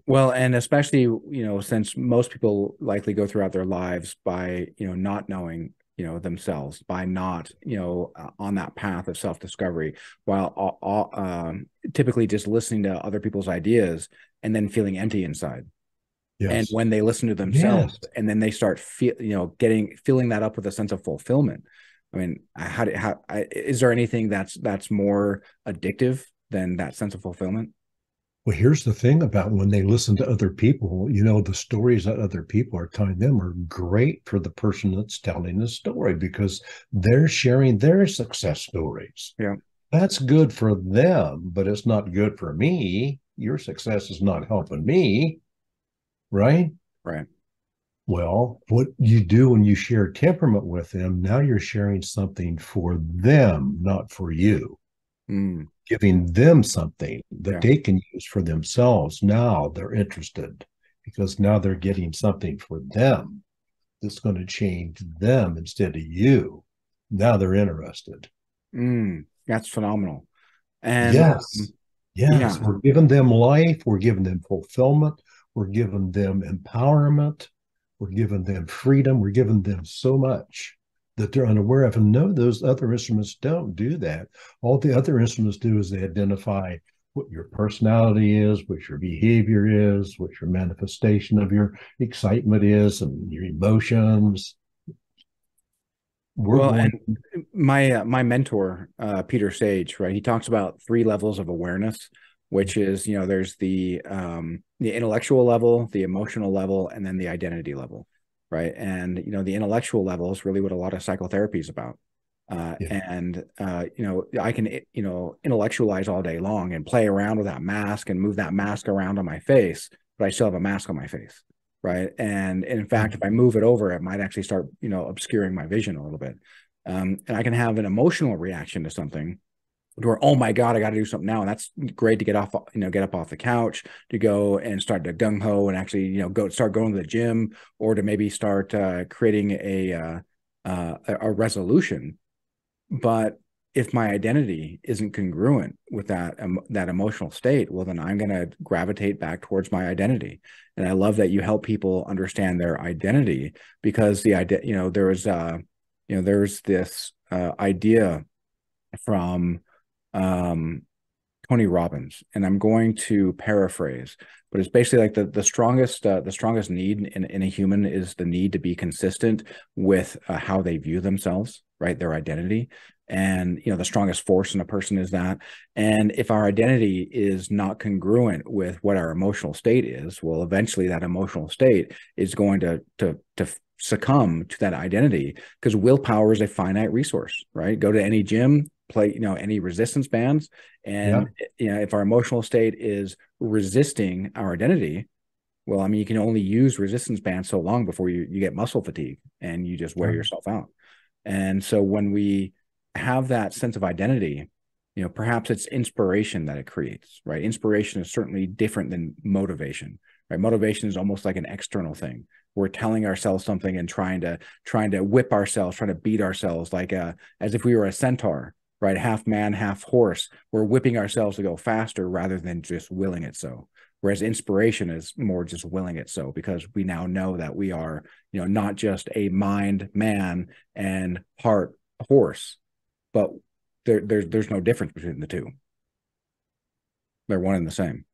Well, and especially, since most people likely go throughout their lives by, not knowing, themselves, by not, on that path of self-discovery, while typically just listening to other people's ideas and then feeling empty inside. And
Yes.
when they listen to themselves
Yes.
and then they start filling that up with a sense of fulfillment. I mean, is there anything that's more addictive than that sense of fulfillment?
Well, here's the thing about when they listen to other people, the stories that other people are telling them are great for the person that's telling the story because they're sharing their success stories.
Yeah.
That's good for them, but it's not good for me. Your success is not helping me, right?
Right.
Well, what you do when you share temperament with them, now you're sharing something for them, not for you.
Mm,
Giving them something that
yeah.
they can use for themselves. Now they're interested because now they're getting something for them that's going to change them instead of you. Now they're interested.
That's phenomenal. And
Yes.
yeah.
Yes. We're giving them life. We're giving them fulfillment. We're giving them empowerment. We're giving them freedom. We're giving them so much that they're unaware of. And no, those other instruments don't do that. All the other instruments do is they identify what your personality is, what your behavior is, what your manifestation of your excitement is, and your emotions. We're
Well,
going,
and my mentor, Peter Sage, right? He talks about three levels of awareness, which is, there's the intellectual level, the emotional level, and then the identity level, right? And the intellectual level is really what a lot of psychotherapy is about.
yeah,
And I can intellectualize all day long and play around with that mask and move that mask around on my face, but I still have a mask on my face, right? And in fact, if I move it over, it might actually start obscuring my vision a little bit. And I can have an emotional reaction to something where, oh my God, I got to do something now. And that's great to get off, get up off the couch, to go and start to gung ho and actually, start going to the gym, or to maybe start creating a resolution. But if my identity isn't congruent with that emotional state, well, then I'm going to gravitate back towards my identity. And I love that you help people understand their identity, because there's this idea from um, Tony Robbins, and I'm going to paraphrase, but it's basically like the strongest need in a human is the need to be consistent with how they view themselves, right? Their identity. And the strongest force in a person is that. And if our identity is not congruent with what our emotional state is, well, eventually that emotional state is going to succumb to that identity, because willpower is a finite resource, right? Go to any gym, play any resistance bands,
yeah,
and if our emotional state is resisting our identity, well, I mean, you can only use resistance bands so long before you get muscle fatigue and you just wear yourself out. And so when we have that sense of identity, perhaps it's inspiration that it creates, right? Inspiration is certainly different than motivation, right? Motivation is almost like an external thing. We're telling ourselves something and trying to whip ourselves, trying to beat ourselves, like as if we were a centaur, right? Half man, half horse. We're whipping ourselves to go faster rather than just willing it so. Whereas inspiration is more just willing it so, because we now know that we are, not just a mind man and heart horse, but there's no difference between the two. They're one and the same.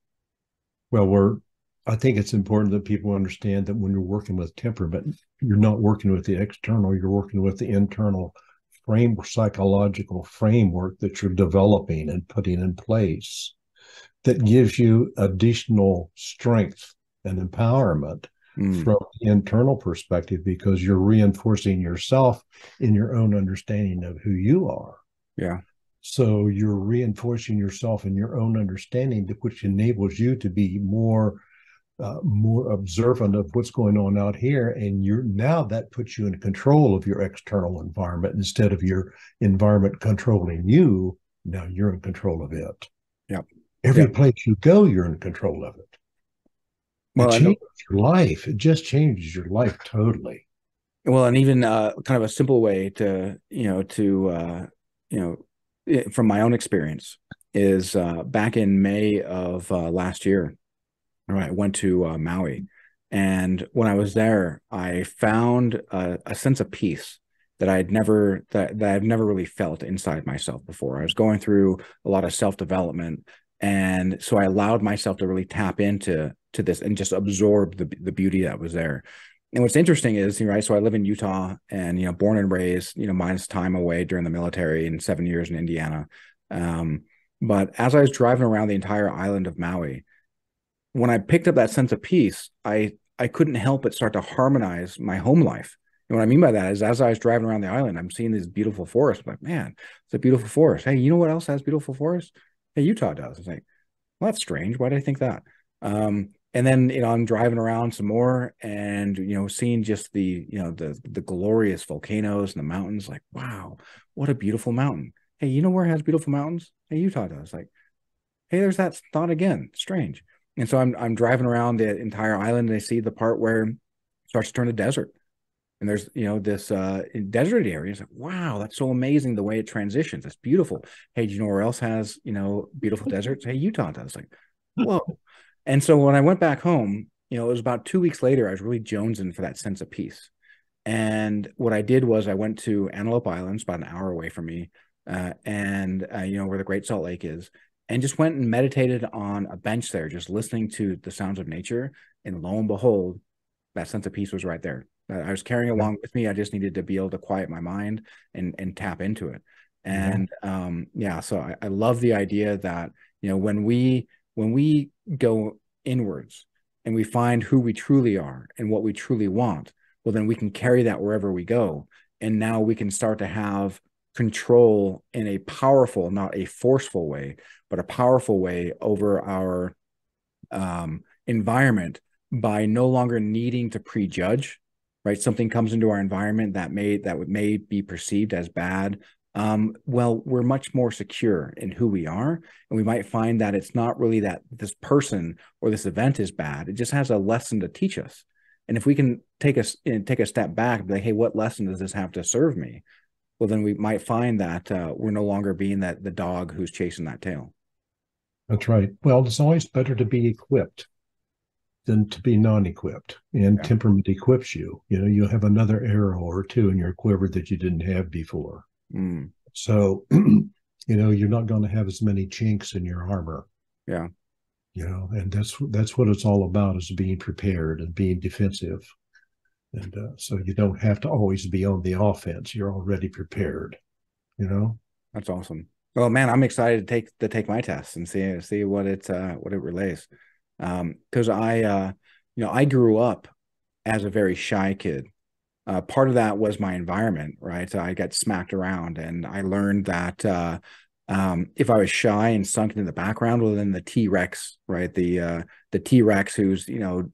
well, I think it's important that people understand that when you're working with temperament, you're not working with the external, you're working with the internal psychological framework that you're developing and putting in place that gives you additional strength and empowerment
Mm.
from the internal perspective, because you're reinforcing yourself in your own understanding of who you are.
Yeah.
So you're reinforcing yourself in your own understanding, which enables you to be more observant of what's going on out here, and you're now that puts you in control of your external environment instead of your environment controlling you. Now you're in control of it.
Yep.
Every
Yep.
place you go, you're in control of it. It
Well, I know.
changes your life. It just changes your life totally.
Well, and even kind of a simple way to, you know, from my own experience is back in May of last year, right, I went to Maui. And when I was there, I found a sense of peace that that I've never really felt inside myself before. I was going through a lot of self-development. And so I allowed myself to really tap into this and just absorb the beauty that was there. And what's interesting is, right, so I live in Utah and, born and raised, minus time away during the military and 7 years in Indiana. Um, but as I was driving around the entire island of Maui, when I picked up that sense of peace, I couldn't help but start to harmonize my home life. And what I mean by that is, as I was driving around the island, I'm seeing these beautiful forests. I'm like, man, it's a beautiful forest. Hey, you know what else has beautiful forests? Hey, Utah does. It's like, well, that's strange. Why did I think that? And then, I'm driving around some more and, seeing just the glorious volcanoes and the mountains. Like, wow, what a beautiful mountain. Hey, you know where it has beautiful mountains? Hey, Utah does. Like, hey, there's that thought again. Strange. And so I'm driving around the entire island and I see the part where it starts to turn to desert. And there's, this desert area. It's like, wow, that's so amazing the way it transitions. It's beautiful. Hey, do you know where else has, beautiful deserts? Hey, Utah does. Like, whoa. And so when I went back home, it was about 2 weeks later, I was really jonesing for that sense of peace. And what I did was I went to Antelope Island, it's about an hour away from me, where the Great Salt Lake is, and just went and meditated on a bench there, just listening to the sounds of nature. And lo and behold, that sense of peace was right there. I was carrying along with me. I just needed to be able to quiet my mind and tap into it. And so I love the idea that, when we go inwards and we find who we truly are and what we truly want, well, then we can carry that wherever we go. And now we can start to have control in a powerful, not a forceful way, but a powerful way over our environment by no longer needing to prejudge, right? Something comes into our environment that may be perceived as bad. Well, we're much more secure in who we are, and we might find that it's not really that this person or this event is bad. It just has a lesson to teach us. And if we can take a step back and be like, hey, what lesson does this have to serve me? Well, then we might find that we're no longer being the dog who's chasing that tail.
That's right. Well, it's always better to be equipped than to be non-equipped, and
Yeah.
temperament equips you. You'll have another arrow or two in your quiver that you didn't have before.
Mm.
So, you're not going to have as many chinks in your armor.
Yeah.
And that's what it's all about, is being prepared and being defensive. And so you don't have to always be on the offense. You're already prepared.
That's awesome. Well, man, I'm excited to take my test and see what it relays. Because I grew up as a very shy kid. Part of that was my environment, right? So I got smacked around, and I learned that if I was shy and sunk into the background, well, then the T-Rex, right? The T-Rex who's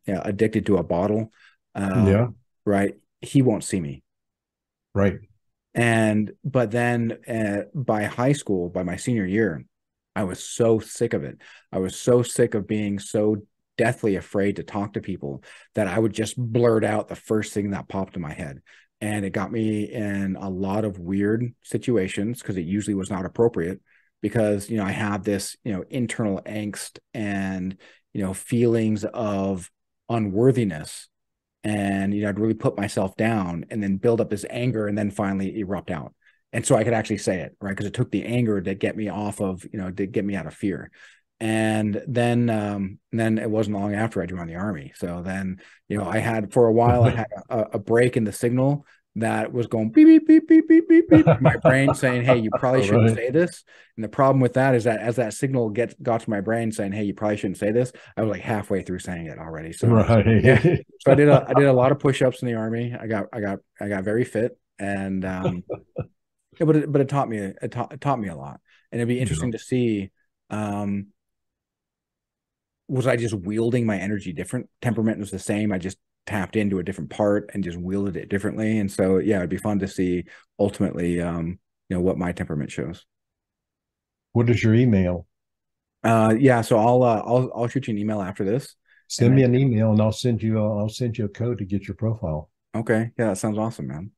addicted to a bottle,
Yeah.
right? He won't see me.
Right.
But then by high school, by my senior year, I was so sick of it. I was so sick of being so deathly afraid to talk to people that I would just blurt out the first thing that popped in my head. And it got me in a lot of weird situations because it usually was not appropriate, because, I have this, internal angst and, feelings of unworthiness. And, I'd really put myself down and then build up this anger and then finally erupt out. And so I could actually say it, right? Because it took the anger to get me off of, to get me out of fear. And then it wasn't long after I joined the Army. So then, I had, for a while, I had a break in the signal, that was going beep, beep, beep, beep, beep, beep, beep, my brain saying, hey, you probably
All
shouldn't
right.
say this. And the problem with that is that as that signal got to my brain saying, hey, you probably shouldn't say this, I was like halfway through saying it already. So yeah.
Right.
So I did a lot of push-ups in the army. I got very fit, and yeah, but it taught me it taught me a lot. And it'd be
Yeah.
interesting to see, um was I just wielding my energy different? Temperament was the same. I just tapped into a different part and just wielded it differently. And so, yeah, it'd be fun to see ultimately, what my temperament shows.
What is your email?
Yeah. So I'll shoot you an email after this, and
Send
then
me an email and I'll send you a code to get your profile.
okay, yeah, that sounds awesome, man.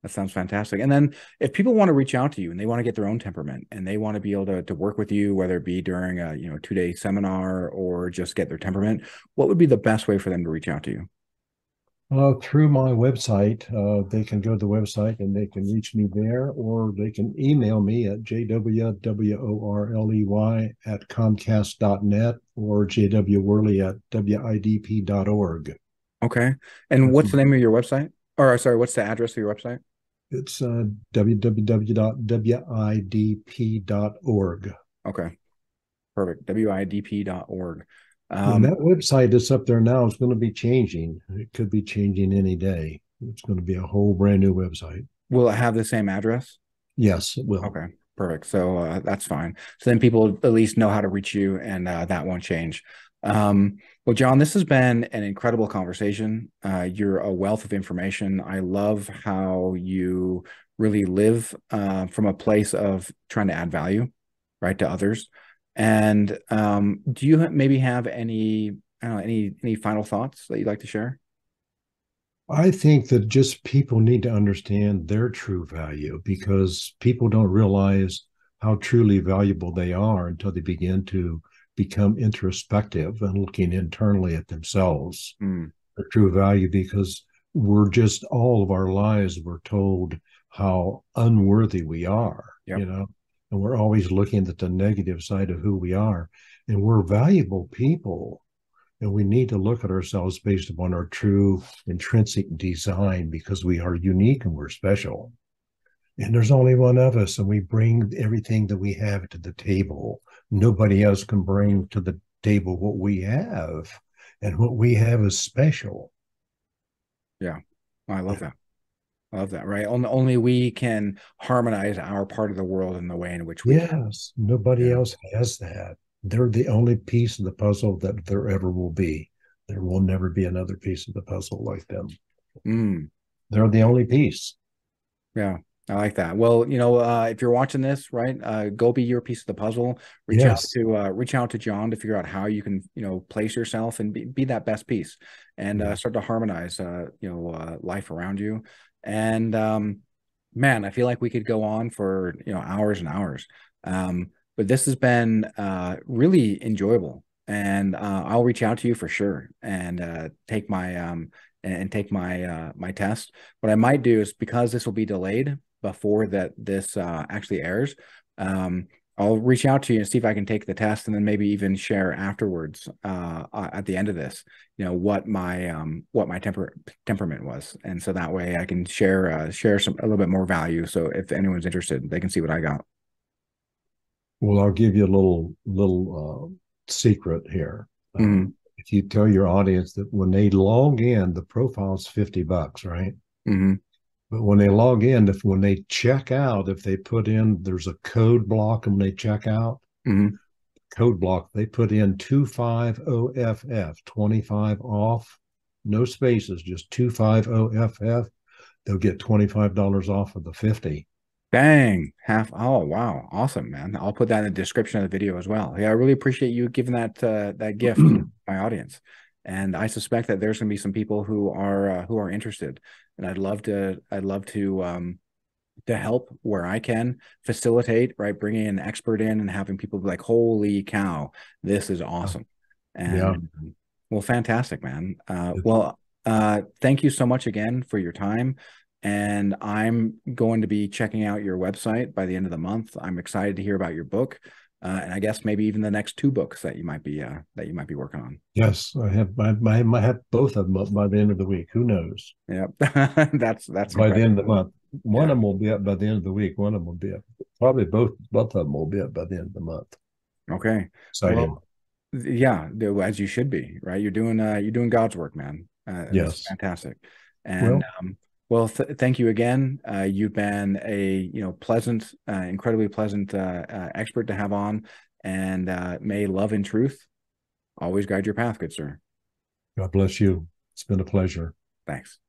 That sounds fantastic. And then if people want to reach out to you and they want to get their own temperament and they want to be able to work with you, whether it be during a 2-day seminar or just get their temperament, what would be the best way for them to reach out to you?
Through my website, they can go to the website and they can reach me there, or they can email me at jwworley@comcast.net or jwworley at widp.org.
Okay. And
That's
what's the
my,
name of your website? Or sorry, what's the address of your website?
it's www.widp.org.
Okay. Perfect. WIDP.org.
And
Um,
that website that's up there now is going to be changing. It could be changing any day. It's going to be a whole brand new website.
will it have the same address?
Yes, it will.
Okay. Perfect. So that's fine. So then people at least know how to reach you, and that won't change. Well, John, this has been an incredible conversation. You're a wealth of information. I love how you really live from a place of trying to add value, right, to others. And do you maybe have any, I don't know, any final thoughts that you'd like to share?
I think that just people need to understand their true value, because people don't realize how truly valuable they are until they begin to become introspective and looking internally at themselves,
Mm,
their true value, because we're just all of our lives we're told how unworthy we are,
yep.
and we're always looking at the negative side of who we are. And we're valuable people, and we need to look at ourselves based upon our true intrinsic design, because we are unique and we're special. And there's only one of us, and we bring everything that we have to the table. Nobody else can bring to the table what we have, and what we have is special.
Yeah. I love that. I love that. Right. Only we can harmonize our part of the world in the way in which we can.
Yes, nobody
Yeah.
else has that. They're the only piece of the puzzle that there ever will be. There will never be another piece of the puzzle like them.
Mm.
They're the only piece.
Yeah, I like that. Well, if you're watching this, right, go be your piece of the puzzle.
Yes.
Reach out to John to figure out how you can, place yourself and be that best piece, and
Yeah.
start to harmonize, life around you. And man, I feel like we could go on for hours and hours. But this has been really enjoyable, and I'll reach out to you for sure and take my take my test. What I might do is, because this will be delayed before that this actually airs, I'll reach out to you and see if I can take the test, and then maybe even share afterwards at the end of this, what my temperament was, and so that way I can share a little bit more value. So if anyone's interested, they can see what I got.
Well, I'll give you a little secret here.
Hmm.
If you tell your audience that when they log in, the profile's $50, right?
Hmm.
But when they log in, if when they check out, if they put in, there's a code block, and when they check out,
Hmm.
code block, they put in 250FF, 25 off, no spaces, just 250FF. They'll get $25 off of the 50.
Dang, half. Oh, wow. Awesome, man. I'll put that in the description of the video as well. Yeah, I really appreciate you giving that gift to my audience. And I suspect that there's going to be some people who are interested. And I'd love to help where I can, facilitate, right? Bringing an expert in and having people be like, "Holy cow, this is awesome."
Yeah.
And well, fantastic, man. Thank you so much again for your time. And I'm going to be checking out your website by the end of the month. I'm excited to hear about your book. and I guess maybe even the next 2 books that you might be working on.
Yes, I have both of them up by the end of the week. Who knows?
Yeah, that's
By the end of the
incredible.
month. One of them will be up by the end of the week. One of them will be up. Probably both of them will be up by the end of the month.
Okay.
Exciting.
Well, yeah, as you should be, right? You're doing God's work, man. And it's
Yes.
fantastic. And
Well,
well, thank you again. You've been a pleasant, incredibly pleasant expert to have on, and may love and truth always guide your path, good sir.
God bless you. It's been a pleasure.
Thanks.